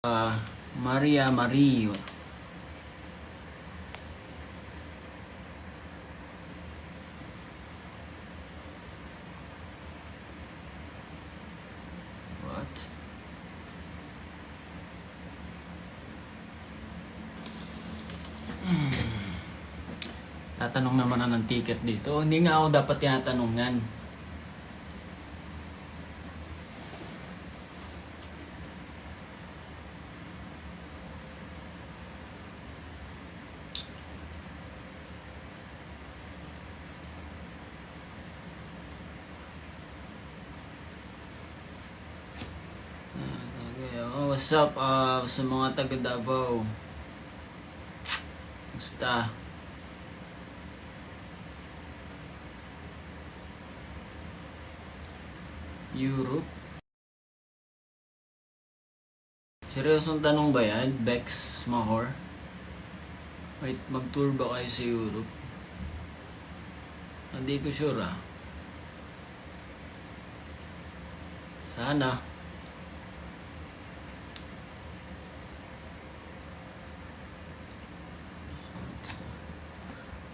Maria Mario. What? Tatanong naman na ng ticket dito. Hindi nga ako dapat tinatanungan. What's up sa mga taga Davao? Basta Europe? Seryosong tanong ba yan? Bex Mahor? Wait, mag-tour ba kayo sa Europe? Hindi ko sure Sana.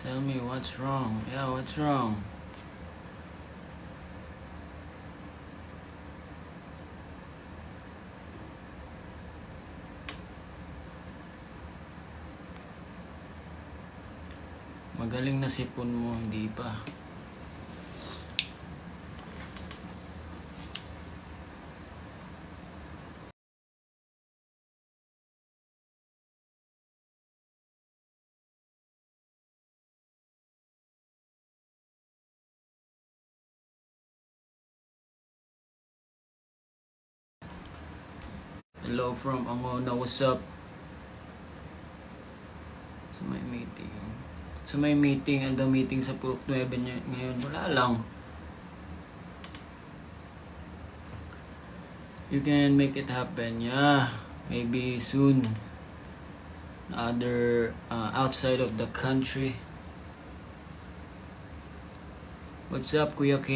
Tell me what's wrong. Yeah, what's wrong? Magaling na sipon mo, hindi pa. Hello from Angona, what's up? Sa may meeting. Ang meeting sa Purok 9 ngayon. Wala lang. You can make it happen, yeah. Maybe soon. Outside of the country. What's up, Kuya K?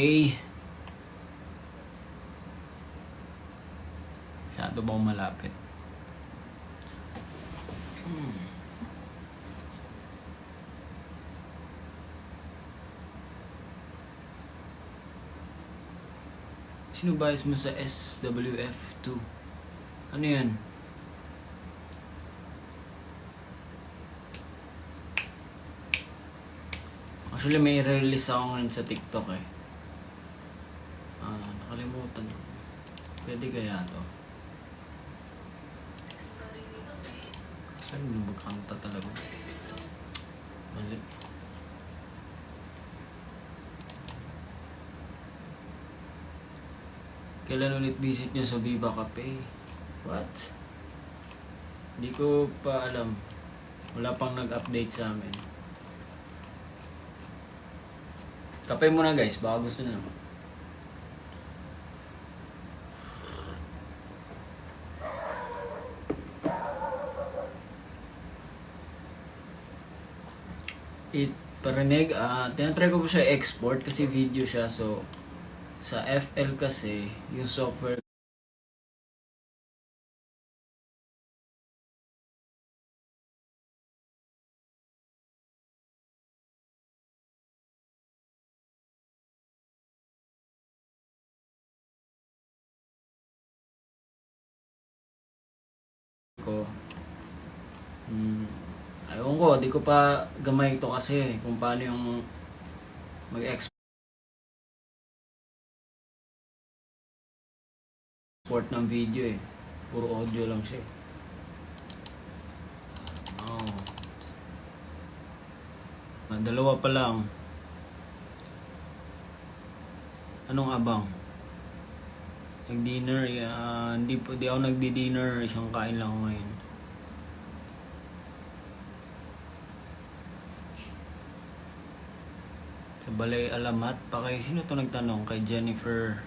Masyado bang malapit? Sino bias mo sa SWF2? Ano yan? Actually, may release ako ngayon sa TikTok nakalimutan ko. Pwede kaya to? Saan mo magkanta talaga? Mali. Kailan ulit visit nyo sa Viva Cafe? What? Hindi ko pa alam. Wala pang nag-update sa amin. Kape muna guys, baka gusto nyo. Parinig, tinatry ko po siya export kasi video siya, so sa FL kasi yung software ko ayaw ko, di ko pa gamay ito kasi kung paano yung mag-export ng video puro audio lang siya dalawa pa lang. Anong abang? Nag-dinner, hindi ako nagdi-dinner, isang kain lang ako ngayon. Sa Balay Alamat, sino to nagtanong? Kay Jennifer.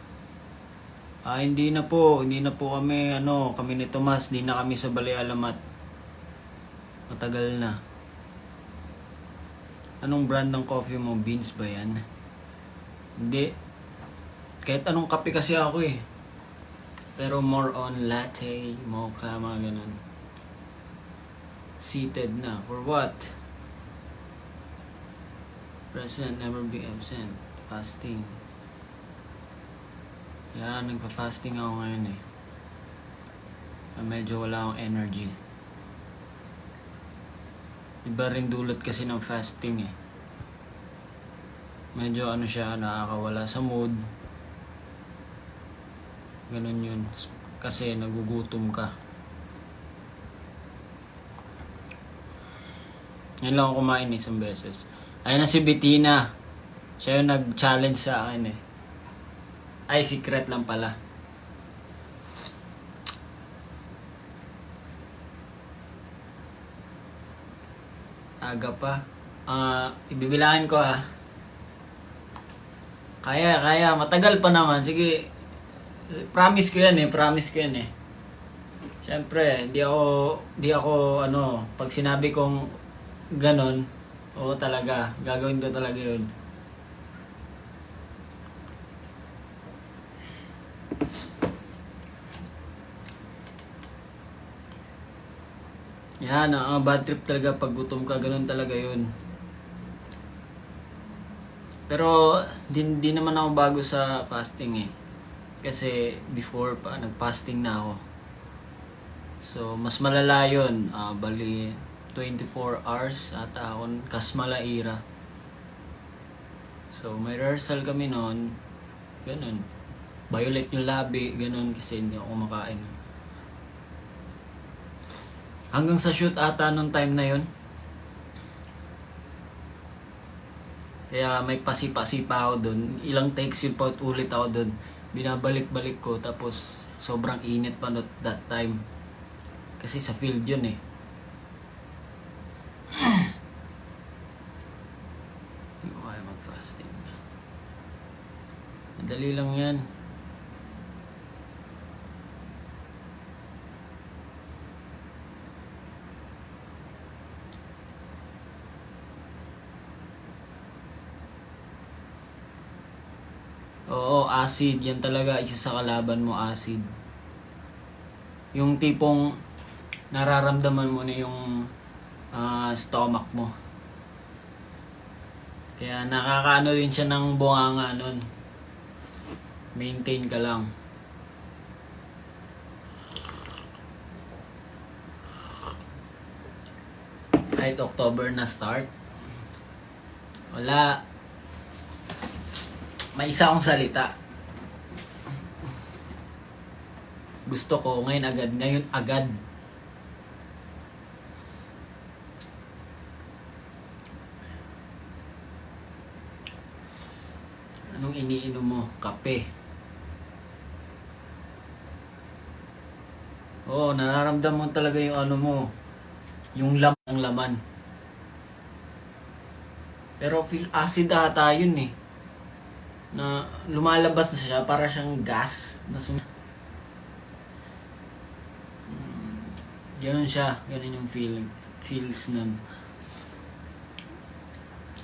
Hindi na po kami, kami ni Tomas, hindi na kami sa Balay Alamat. Matagal na. Anong brand ng coffee mo? Beans ba yan? Hindi. Kahit anong kape kasi ako Pero more on latte, mocha, mga ganun. Seated na. For what? Present, never be absent. Fasting. Yan, nagpa-fasting ako ngayon eh. Medyo wala akong energy. Iba rin dulot kasi ng fasting eh. Medyo ano siya, nakakawala sa mood. Ganun yun. Kasi nagugutom ka. Yan lang ako kumain isang beses. Ayun na si Bettina. Siya yung nag-challenge sa akin eh. Ay, secret lang pala. Aga pa. Ibibilangin ko ah. Kaya. Matagal pa naman. Sige. Promise ko yan eh. Siyempre, di ako, pag sinabi kong ganon, oo talaga, gagawin ko talaga yun. Yan, bad trip talaga pag gutom ka, ganun talaga yun. Pero, di naman ako bago sa fasting eh. Kasi, before pa, nag-fasting na ako. So, mas malala yun. Bali, 24 hours ata ako, Kasmalaira. So, may rehearsal kami noon. Ganun. Violet yung labi, ganun, kasi hindi ako kumakain. Hanggang sa shoot ata nung time na yun. Kaya may pasipa-sipa ako dun. Ilang takes yung ulit ako dun. Binabalik-balik ko, tapos sobrang init pa that time. Kasi sa field yun eh. Hindi ko kaya mag-fasting. Madali lang yan. Oo, acid. Yan talaga, isa sa kalaban mo, acid. Yung tipong nararamdaman mo na yung stomach mo. Kaya nakakaano din siya ng bunganga nun. Maintain ka lang. Kahit October na start, wala. May isa akong salita. Gusto ko ngayon agad. Anong iniinom mo? Kape. Oo, nararamdaman mo talaga yung ano mo. Yung laman. Pero feel acid ata yun eh. Na lumalabas na siya para siyang gas na ganun siya, ganun yung feels nun.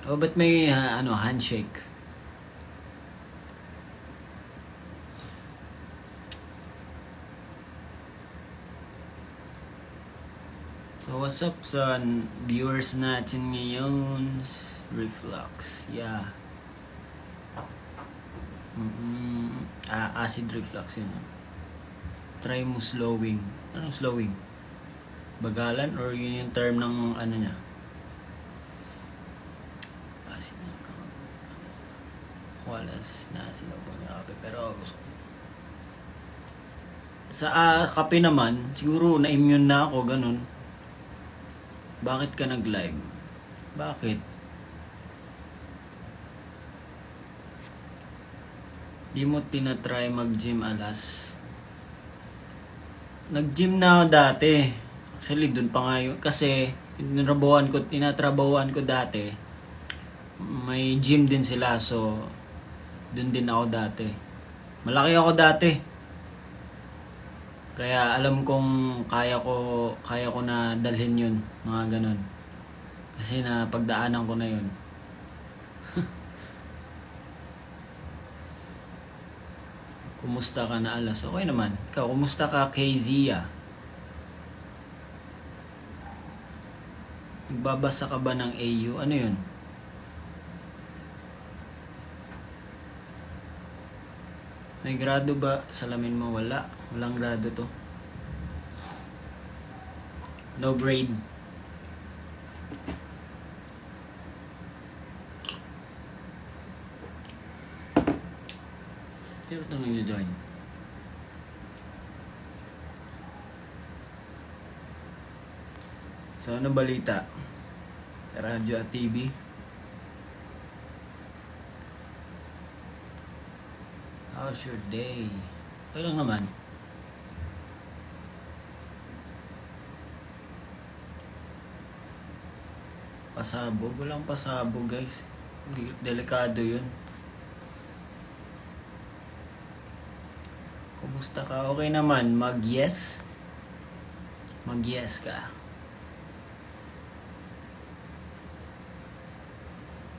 Oh, ba't may handshake? So what's up sa viewers natin ngayon? Reflux, yeah. Acid reflux yun. Try mo slowing. Anong slowing? Bagalan or yun yung term ng ano niya? Acid na walas na acid na kape. Pero sa kape naman, siguro na-immune na ako, ganun. Bakit ka nag-live? Bakit? Di mo tinatry mag-gym alas? Nag-gym na ako dati. Actually, dun pa nga yun. Kasi, tinatrabahuan ko dati. May gym din sila. So, dun din ako dati. Malaki ako dati. Kaya alam kong kaya ko na dalhin yun. Mga ganun. Kasi na pagdaanan ko na yun. Kumusta ka na alas? Okay naman. Ikaw, kumusta ka kay Zia? Nagbabasa ka ba ng AU? Ano yun? May grado ba? Salamin mo? Wala. Walang grado to. No grade. Sino ito nag-join? So, ano balita? Radyo at TV? How's your day? Okay lang naman. Pasabog? Walang pasabog, guys. Delikado yun. Kumusta ka? Okay naman. Mag-yes? Mag-yes ka.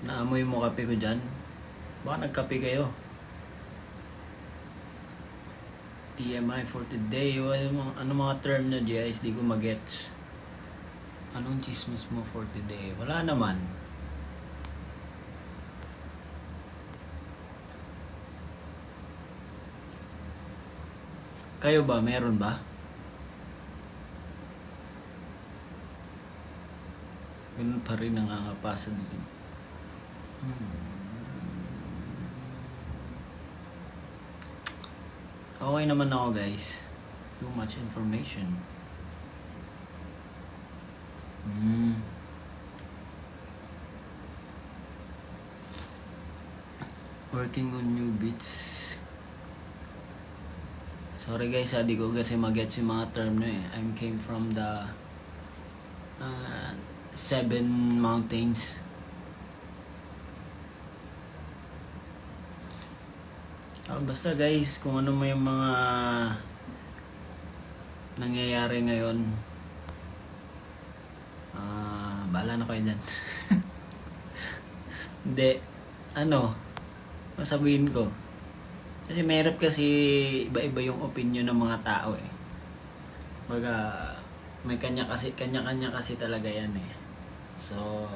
Naamoy mo kape ko dyan? Baka nagkape kayo. TMI for today. Ano mga term na guys? Di ko magets. Anong chismis mo for today? Wala naman. Kayo ba? Meron ba? Ganun pa rin nangangapasa din. Okay naman ako guys. Too much information. Working on new beats. Sorry guys, di ko kasi mag-gets yung mga term na eh. I came from the 7 mountains. Basta guys, kung ano may mga nangyayari ngayon, bahala na kayo dyan. Hindi, masabihin ko. Kasi meron kasi iba-iba yung opinion ng mga tao eh. Baga, may kanya-kanya kasi talaga yan eh. So,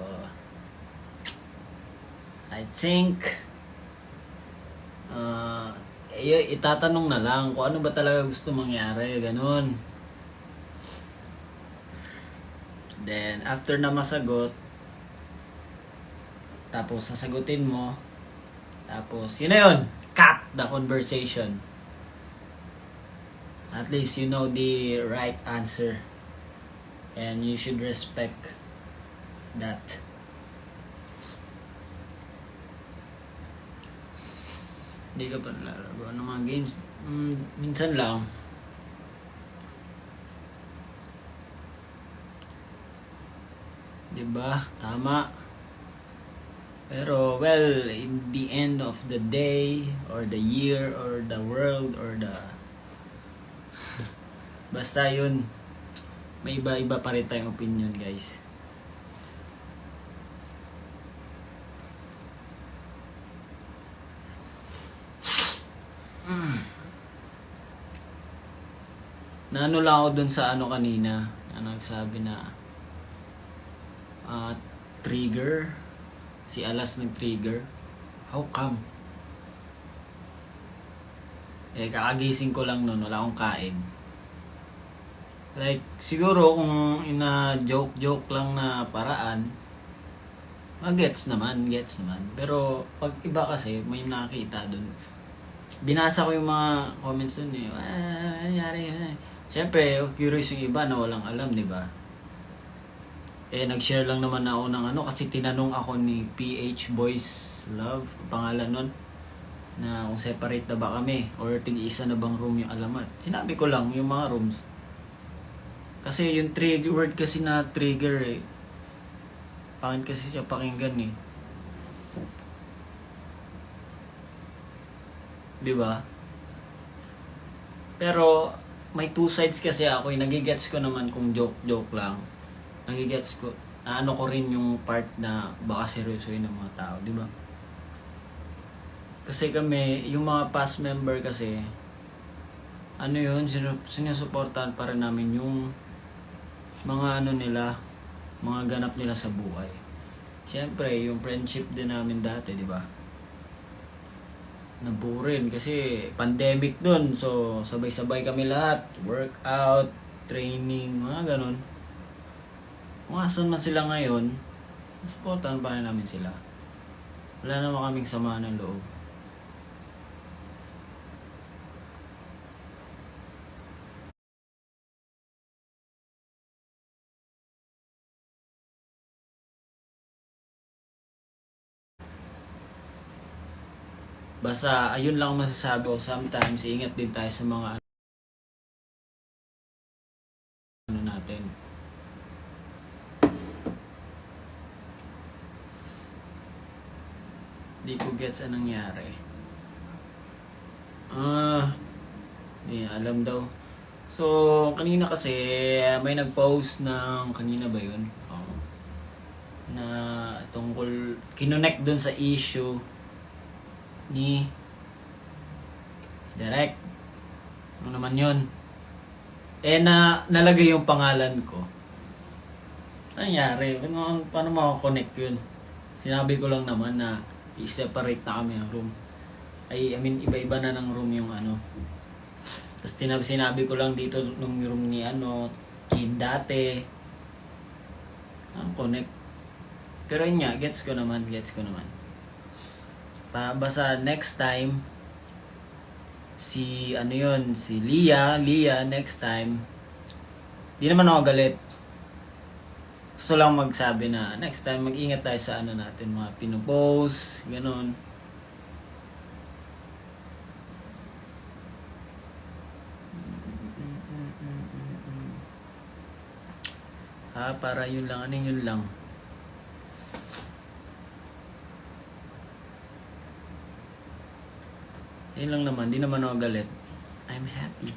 I think, itatanong na lang kung ano ba talaga gusto mangyari, ganun. Then, after na masagot, tapos sasagutin mo, tapos, yun na yun! Cut the conversation. At least you know the right answer. And you should respect that. Hindi ka pa nalalaro. Ano mga games? Minsan lang. Diba? Tama. Pero, well, in the end of the day, or the year, or the world, or the... Basta yun. May iba-iba pa rin tayong opinion, guys. Naano lang ako dun sa kanina, na nagsabi na trigger, si Alas nag-trigger. How come? Kakagising ko lang nun, wala akong kain. Like, siguro kung ina-joke lang na paraan, gets naman. Pero pag iba kasi, may nakakita dun. Binasa ko yung mga comments dun eh. Nangyari yun. Siyempre, curious yung iba na walang alam, di ba? Nag-share lang naman ako ng kasi tinanong ako ni PH Boys Love, pangalan nun, na kung separate na ba kami or tig-isa na bang room yung alamat. Sinabi ko lang yung mga rooms. Kasi yung trigger word kasi na trigger eh. Pangit kasi siya pakinggan eh. Di ba? Pero may two sides kasi ako eh. Nagigets ko naman kung joke lang. Nagigets ko. Ko rin yung part na baka seryosohin ng mga tao, di ba? Kasi kami, yung mga past member kasi, ano yun, sinusuportahan pa rin namin yung mga ano nila, mga ganap nila sa buhay. Siyempre, yung friendship din namin dati, di ba? Nabuo rin kasi pandemic dun. So, sabay-sabay kami lahat. Workout, training, mga ganun. Kung asan man sila ngayon, supportahan pa rin namin sila. Wala naman kaming sama ng loob. Basta, ayun lang ang masasabi ko. Sometimes, ingat din tayo sa mga ano natin. Di ko gets anong nangyari. Hindi alam daw. So, kanina kasi, may nag-post ng, kanina ba yun? Na tungkol, kinonect dun sa issue ni Direk. Ano naman yun? Nalagay yung pangalan ko. Ano nangyari? Paano makakonect yun? Sinabi ko lang naman na i-separate na kami ang room. I mean, iba-iba na ng room yung ano. Tapos sinabi ko lang dito nung room ni Kin dati. Ang connect. Pero yun nga, gets ko naman. Basta next time, si Lia, next time, di naman ako galit. Gusto lang magsabi na, next time, mag-ingat tayo sa natin, mga pinupost, ganun. Para yun lang, yun lang. Yun lang naman, di naman ako galit. I'm happy.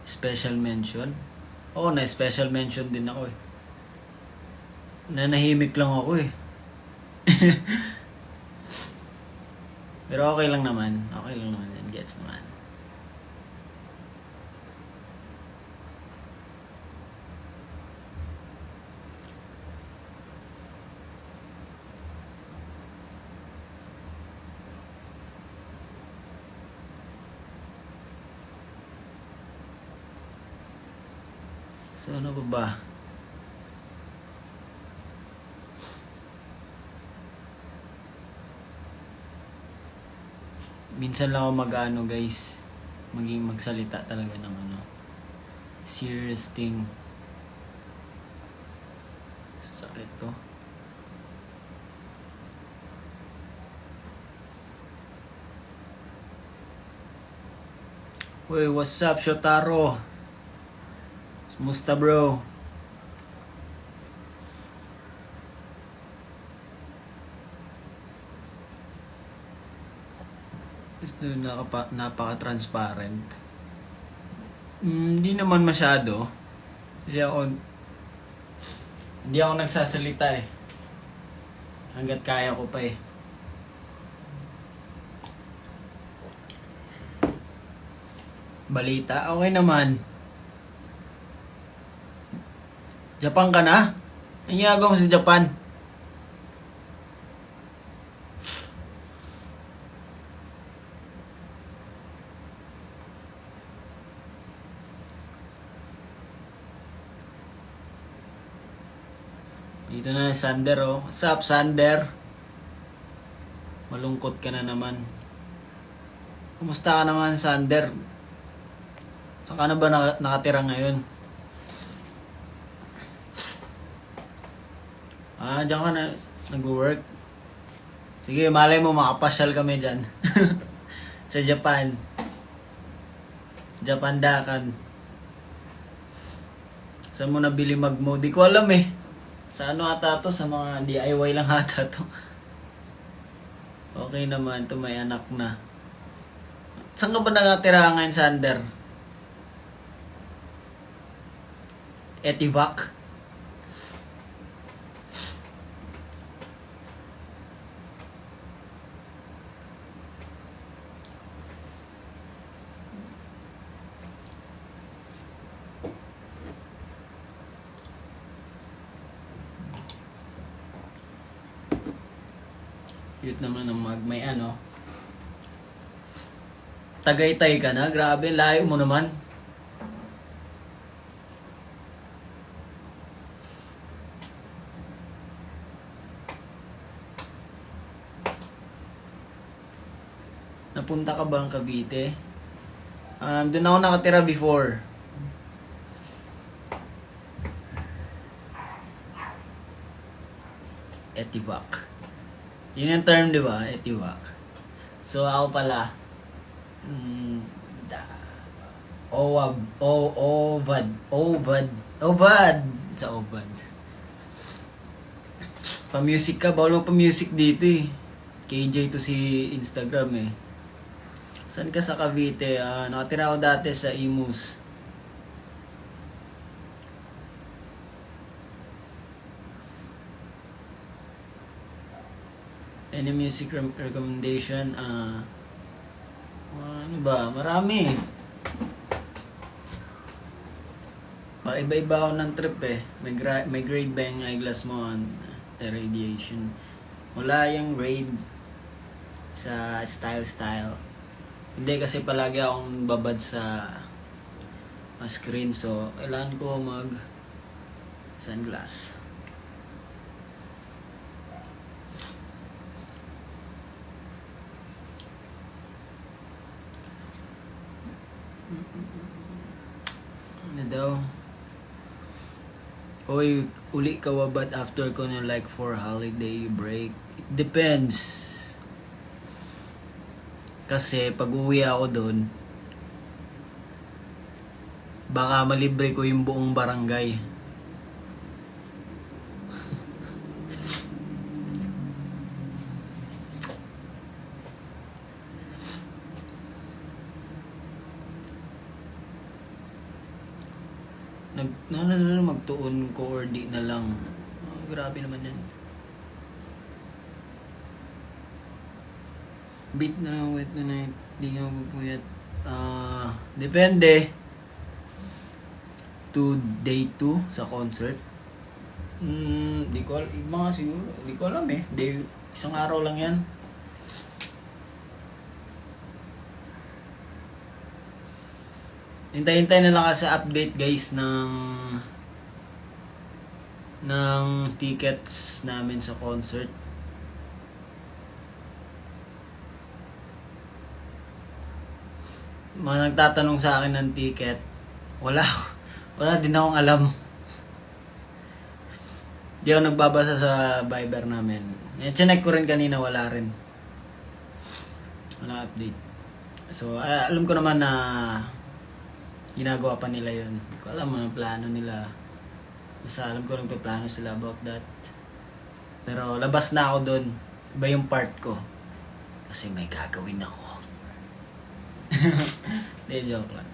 Special mention? Oo, na-special mention din ako eh. Nanahimik lang ako eh. Pero okay lang naman. Yan, gets naman. So, ano ba? Minsan lang ako guys. Magsalita talaga ng serious thing. Sakit to. Uy, what's up, Shotaro? Musta bro? Napaka-transparent. Hindi naman masyado. Kasi hindi ako nagsasalita eh. Hanggat kaya ko pa eh. Balita? Okay naman. Japan ka na? Ang ginagawa mo sa Japan? Dito na Sander oh. What's up, Sander? Malungkot ka na naman. Kumusta ka naman, Sander? Saan ka na ba nakatira ngayon? Diyan ka na nag-work. Sige, malay mo makapasyal kami dyan. Sa Japan. Japandakan. Saan mo nabili magmo? Di ko alam eh. Sa ata to? Sa mga DIY lang ata to. Okay naman to, may anak na. Saan ka ba nakatira ngayon, Sander? Etivac? Cute naman ang may ano. Tagaytay ka na? Grabe, layo mo naman. Napunta ka ba ang Cavite? Doon ako nakatira before. Etivac. Yun yung term, di ba? Etivac. So, ako pala, Ovad. Sa Ovad. Pa-music ka, bawal mo pa-music dito eh. KJ to si Instagram eh. Saan ka sa Cavite? Nakatira ako dati sa Imus. Any music recommendation? Ano ba? Marami. Iba-iba ako ng trip eh. May grade ba yung eyeglass mo on the radiation? Wala yung grade sa style. Hindi kasi palagi akong babad sa screen. So, kailangan ko mag sunglass. Ano daw? Oy, uli ka wabat after ko na like for holiday break? It depends. Kasi pag uwi ako doon, baka malibre ko yung buong barangay. Magtuon ko or di na lang. Grabe naman yan. Beat na lang, wet na night. Di nga pupuyat. Depende. To day 2 sa concert. Di ko alam. Mga siguro. Di ko alam eh. Isang araw lang yan. Hintay-hintay na lang kasi update guys ng tickets namin sa concert. Mga nagtatanong sa akin ng ticket, wala din akong alam. Di ako nagbabasa sa Viber namin. Chinek ko rin kanina, wala rin. Wala update. So, alam ko naman na ginagawa pa nila yun. Hindi ko alam ang plano nila. Basta alam ko nagpaplano sila about that. Pero labas na ako doon. Iba yung part ko. Kasi may gagawin ako. Hindi, joke lang.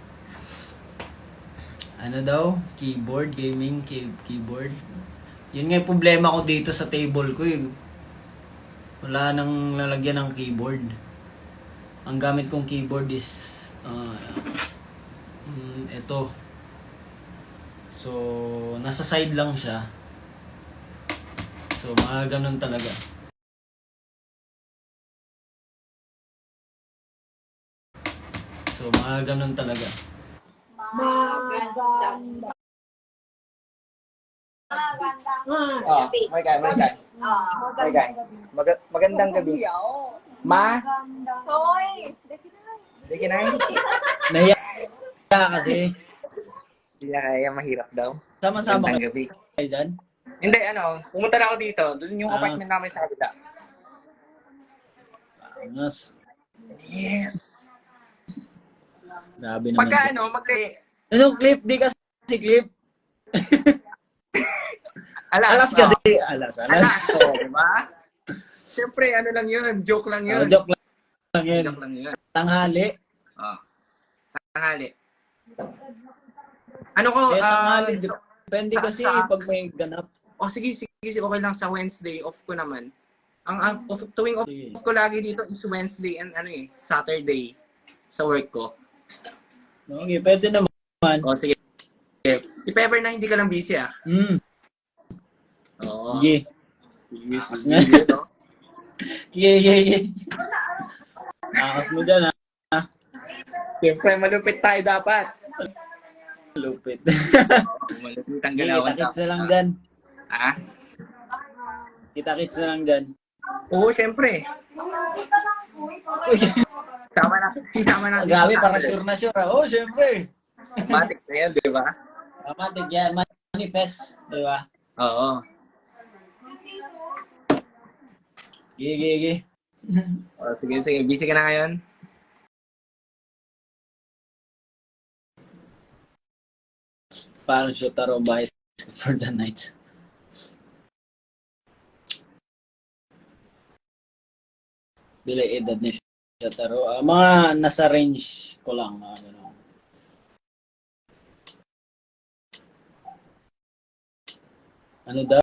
Ano daw? Keyboard, gaming, keyboard. Yun nga yung problema ko dito sa table ko eh. Wala nang lalagyan ng keyboard. Ang gamit kong keyboard is ito. So, nasa side lang siya. So, mga ganun talaga. Maganda. May guy. Magandang gabi. Ma? Hoy! Hindi kinay? Nahiya kasi. Hindi na kaya, mahirap daw. Sama-sama Magandang gabi. kayo dyan. Hindi, pumunta na ako dito. Doon yung apartment namin sa kabila. Angas. Yes. Grabe naman. Pagka Anong clip? Di kasi clip. Alas kasi. Alas. Oo, diba? Siyempre, lang yun. Joke lang yun. Joke lang yun. Joke lang yun. Tanghali. Ah, tanghali. Ano ko, Tanghali, depende kasi sa, pag may ganap. sige, okay lang sa Wednesday, off ko naman. Ang tuwing off Sige. ko lagi dito is Wednesday and Saturday sa work ko. Okay, pwede naman. O, sige. If ever na hindi ka lang busy, Hmm, Oo. sige. Sige, sige, no? Sige. Akas mo dyan, ha? Siyempre, malupit tayo dapat. Lupit. Malupit ang Sige, galawan kita-kits dapat. na lang dyan. Ah? Kita-kits na lang dyan. Oo, siyempre. Uy, Sisama natin grabe, sa parang Saturday. sure na sure, ha? Oh, syempre. Matik na yan, di ba? Dramatic yan. Manifest, di ba? Oo. Sige. O, sige. Busy ka na ngayon? Parang Shotaro buys for the night. Bila edad ni Shotaro. Mga nasa range ko lang. Mga ganun. Ano daw?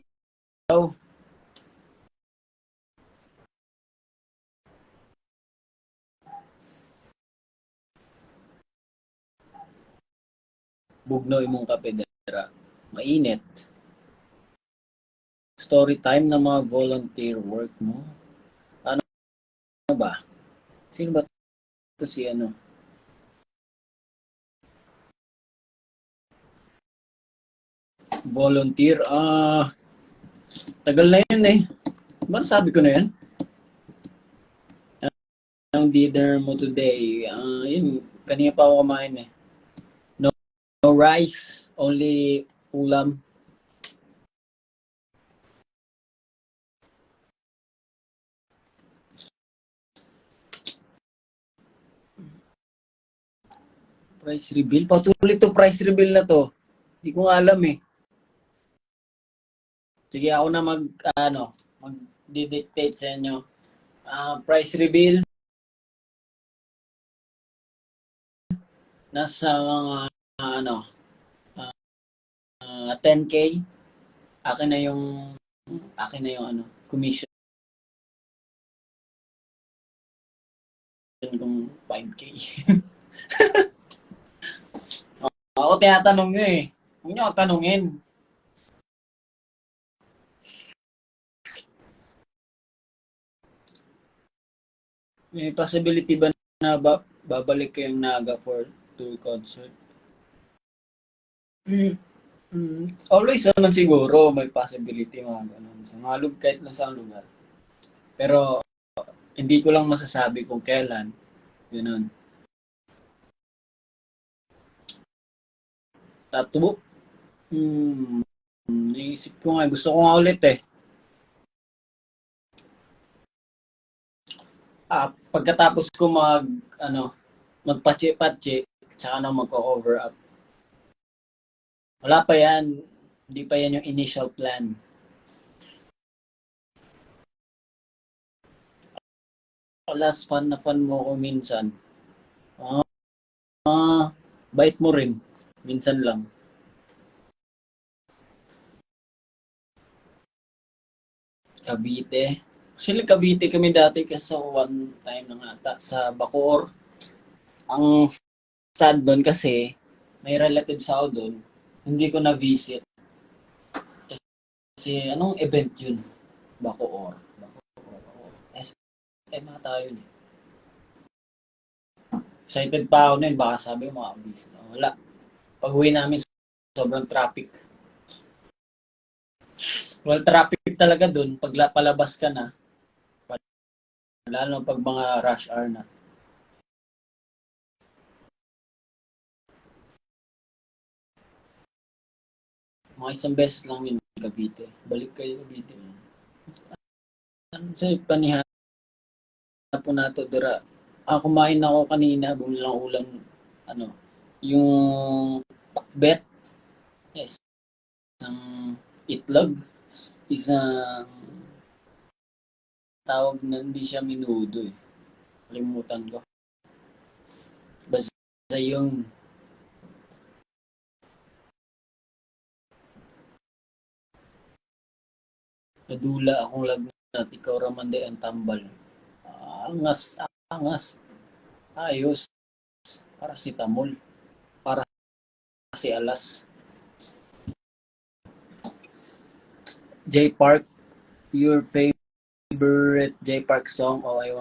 Bugno imong kape dira. Mainit. Story time ng mga volunteer work mo. Ano ba? Sino ba to si ano? Volunteer? Tagal na yun eh. Ba sabi ko na yun? Anong dinner mo today? Yun, kanina pa ako kumain eh. No rice, only ulam. Price reveal? Patuloy to price reveal na to. Hindi ko nga alam eh. Sige, ako na mag-dictate sa inyo. Price reveal, nasa mga, 10K. Akin na yung commission kung 5K. Ako tinatanong nyo eh. Huwag nyo ako tanungin. May possibility ba na babalik kayong Naga for tour concert? Always naman siguro may possibility mga ganun. Sa mga kahit lang sa lugar. Pero hindi ko lang masasabi kung kailan. Ganun. Tattoo? Naisip ko nga. Gusto ko nga ulit eh. Pagkatapos ko magpatche-patche, tsaka na magko-cover up. Wala pa yan. Hindi pa yan yung initial plan. Last fan na fan mo ko minsan. Bait mo rin. Minsan lang. Cavite. Actually, Cavite kami dati kasi one time na nga sa Bacoor. Ang sad doon kasi may relatives ako doon. Hindi ko na-visit. Kasi anong event yun? Bacoor. SM ata yun eh. Excited pa ako nun. Baka sabi mga abis na. Wala. Pag uwi namin, sobrang traffic. Well, traffic talaga doon. Pag palabas ka na, lalo pag mga rush hour na. Mga isang beses lang yun Cavite. Balik kayo Cavite. Ano sa panihan po nato dira. Kumain ako kanina, bumili ng ulam, yung pakbet. Yes. Isang itlog. Isang tawag na hindi siya minudo eh. Kalimutan ko. sa yung nadula akong lagnat, ikaw raman day ang tambal. Angas, angas, ayos, paracetamol, para si alas. J Park, your favorite J Park song, All I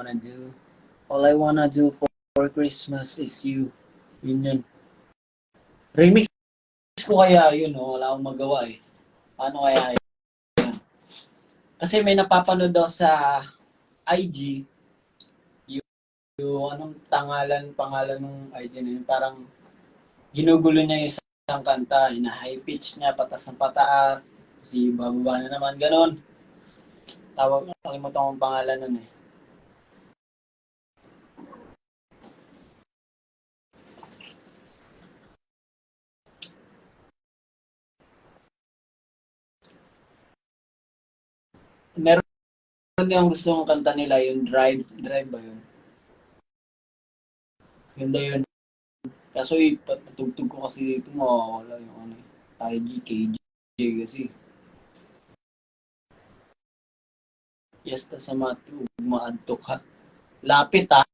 Wanna Do for Christmas is You. Yun yun. Remix ko kaya yun, no? Wala akong magawa eh. Paano kaya yun? Kasi may napapanood daw sa IG, yung anong pangalan ng IG na yun, parang ginugulo niya yung isang kanta, high pitch niya, patas ng pataas, si bababa na naman, ganon. Nakalimutan ko ang pangalan nun eh. Meron yung gusto kong kanta nila, yung Drive ba yun? Ganda yun. Kaso patugtog ko kasi dito, mawawala yung ano eh. IG, KJ kasi. Yes, ta sa mati, maadto ka. Lapit ah.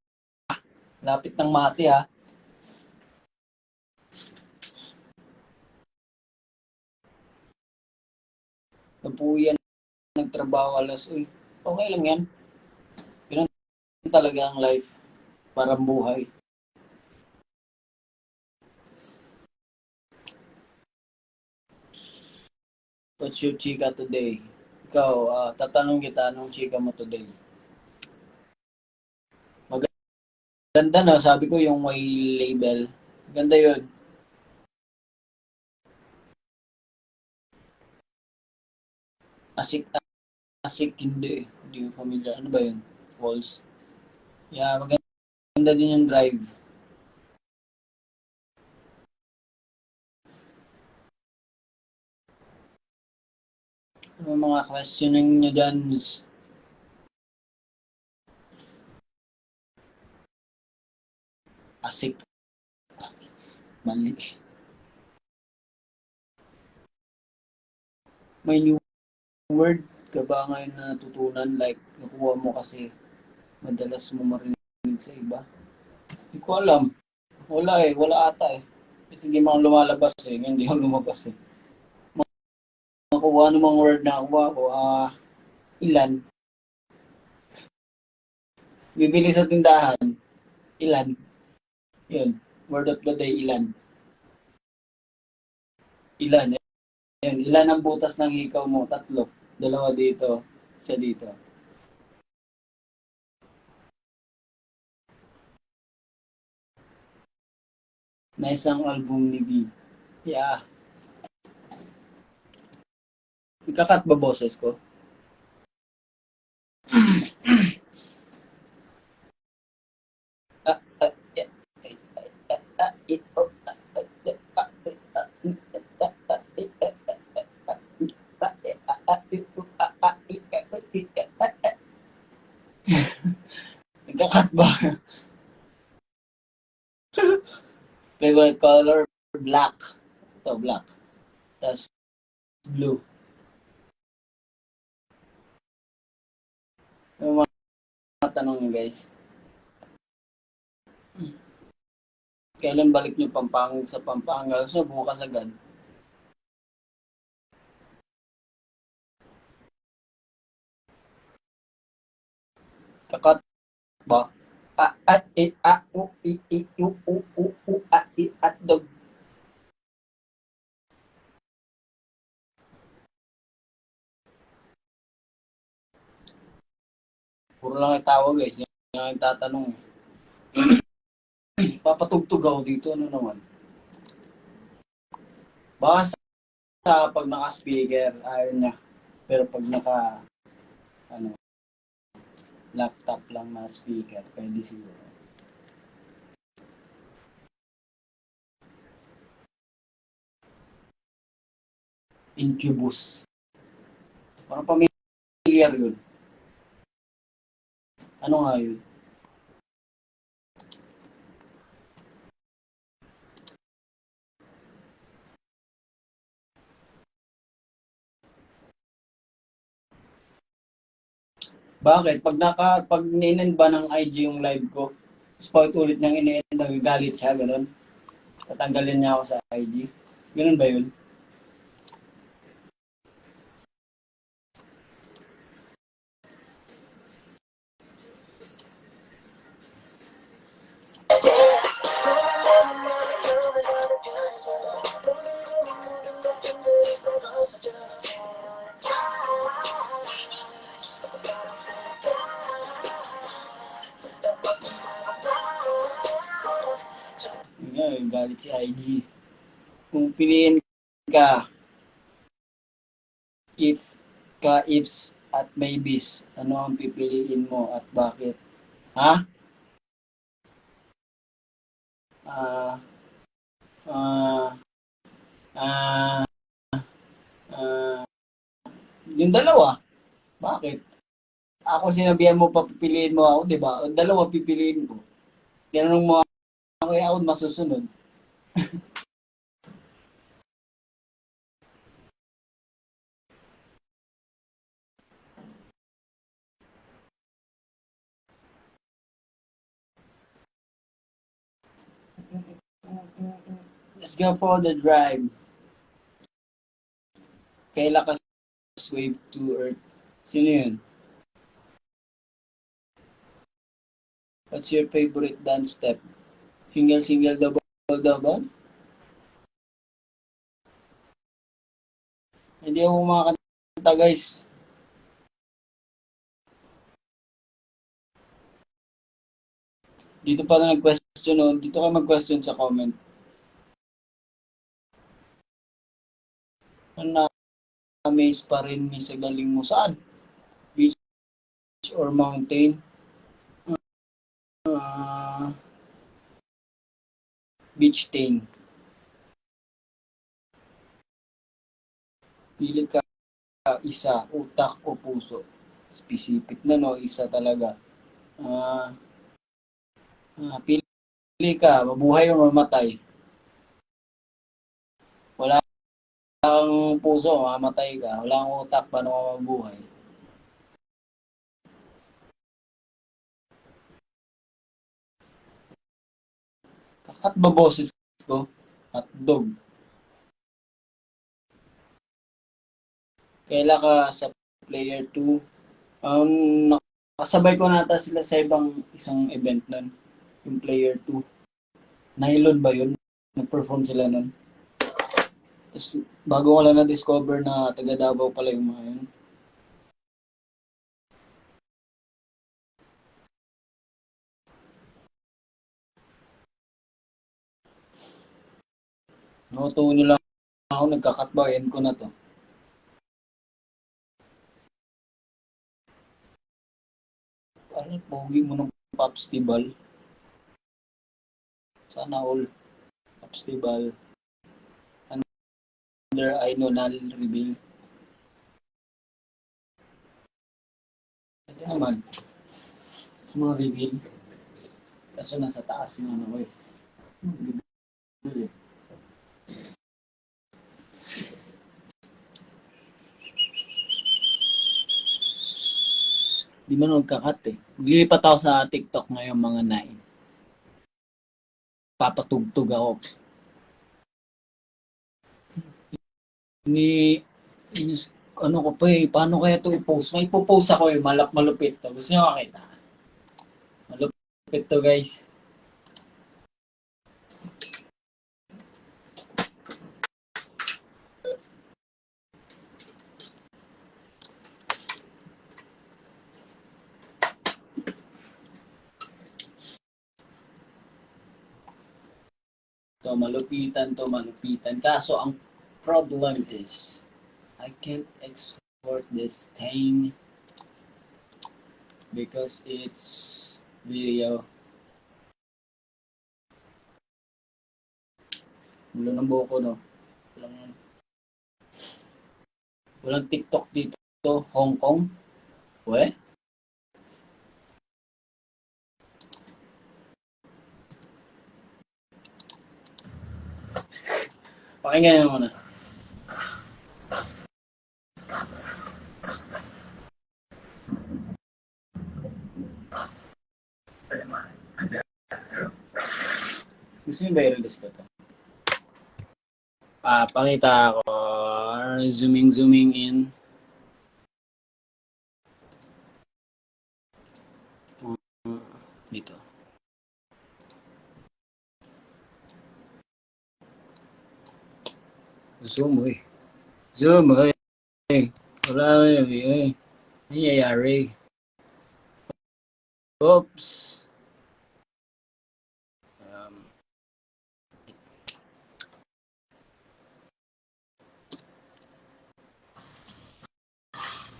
Lapit ng mati ah. Napuyan, nagtrabaho alas, uy, okay lang yan. Yun talaga ang life. Parang buhay. What's your chika today? Ikaw, tatanong kita, anong chika mo today? Ganda no, sabi ko yung may label. Ganda yun. Asik, asik, hindi. Hindi ko familiar. Ano ba yun? False. Yeah, maganda din yung Drive. Ano mga questioning nyo dyan? Asik. Mali. May new word ka ba ngayon na natutunan? Like, nakuha mo kasi madalas mo marinig sa iba? Hindi ko alam. Wala eh. Wala ata eh. Kasi hindi mga lumalabas eh. Hindi ako lumabas eh. Makuha namang word na nakuha ko. Ilan? Bibili sa tindahan. Ilan? Yun. Word of the day, ilan? Ilan? Yun. Ilan ang butas ng hikaw mo? 3. 2 dito. 1 dito. Na isang album ni B. Yeah. Ikakat ba boses ko? Ikakat ba? Favorite color? Black. Ito, black. Tapos, blue. Yung mga tanong nyo guys. Kailan balik nyo sa Pampanga? So, bukas agad. Kakat ba? At it a u I u a I at dog. Puro lang yung tawag guys. Yan lang yung tatanong. Papatugtog ako dito. Ano naman? Baka sa pag naka-speaker, ayaw niya. Pero pag ano, laptop lang na speaker, pwede siguro. Incubus. Parang familiar yun. Ano nga yun? Bakit? Pag ni-end ba ng IG yung live ko, spout ulit niyang ini-end, nagagalit siya, gano'n. Tatanggalin niya ako sa IG. Ganun ba yun? Yun nga, galit si IG. Kung piliin ka, ifs at maybes, ano ang pipiliin mo at bakit? Ha? Ah, ah, ah, ah, yung dalawa. Bakit? Ako sinabihan mo pa pipiliin mo ako, di ba? Ang dalawa pipiliin ko. Tinanong mo ako, ako masusunod. Let's go for the drive. Kailan ka wave to earth? Sino yun? What's your favorite dance step? Single, single, double, double? Hindi ako kumakanta, guys. Dito pa na nag-question, oh. Dito ka mag-question sa comment. Ano na-amaze pa rin ni sa galing mo saan? Beach or mountain? Ah, beach thing. Pili ka isa, utak o puso. Specific na, no? Isa talaga. Ah, pili ka, mabuhay o mamatay. Wala kang puso, mamatay ka. Wala kang utak, paano ka mabuhay? Kakat ba boses ko? At dog. Kaila ka sa player 2. Um, nakasabay ko nata sila sa isang event nun. Yung player 2. Nylon ba yun? Nag-perform sila nun. Tapos, bago ko lang na-discover na taga Davao pala yung mga yun. Noto nyo lang ako, nagkakatbayan ko na to. Ano, pogi mo ng Popstival. Sana all. Popstival. Under I know null reveal. Ito naman. Mga reveal. Kaso nasa taas yung ano ko eh. Reveal eh. Di man magkakat eh. Maglilipat ako sa TikTok ngayon mga 9. Papatugtog ako. Ni, ni ano ko pa eh, paano kaya ito i-post? May ipopost ako eh, malupit to. Gusto nyo makita? Malupit to guys. To malupitan. Kaso ang problem is, I can't export this thing because it's video. Wala ng buko, no? Walang TikTok dito. Hong Kong. We? Pakinggan mo na. Gusto niyo ba i-release ko to? Pakita ko. Zooming in. Dito. Zoom, eh. Zoom, eh. Wala, eh. Nangyayari. Oops.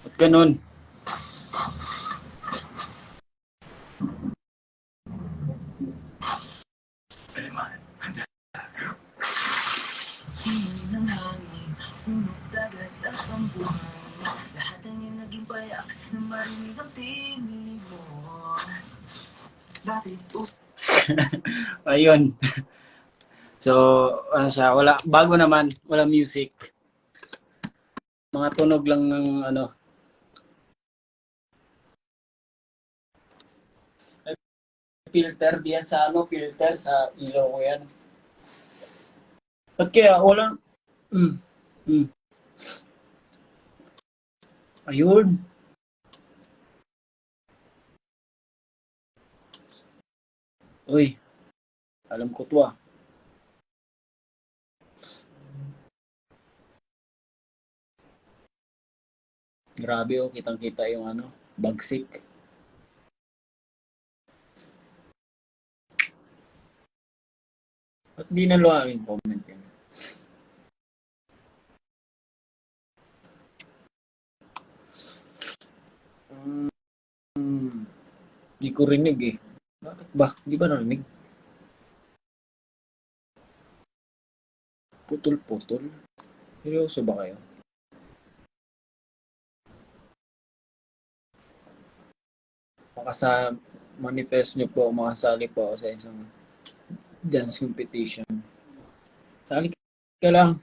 Ba't ganun? Simoy ng hangin, puno dagat at ang buhay. Lahat ang iyong naging payak na marinig ang tinig mo. Bakit Ayun. So, ano siya, wala, bago naman, wala music. Mga tunog lang ng ano. Filter diyan sa ano, filter sa ilaw ko yan. Ba't kaya walang... Ayun. Uy, alam ko to ah. Grabe oh, kitang-kita yung ano, bagsik. At di na luha yung comment yun. Di ko rinig eh. Bakit ba? Di ba narinig? Putol-putol. Seryoso ba kayo? Makasa manifest nyo po, makasali po ako sa isang dance competition. Sali ka lang.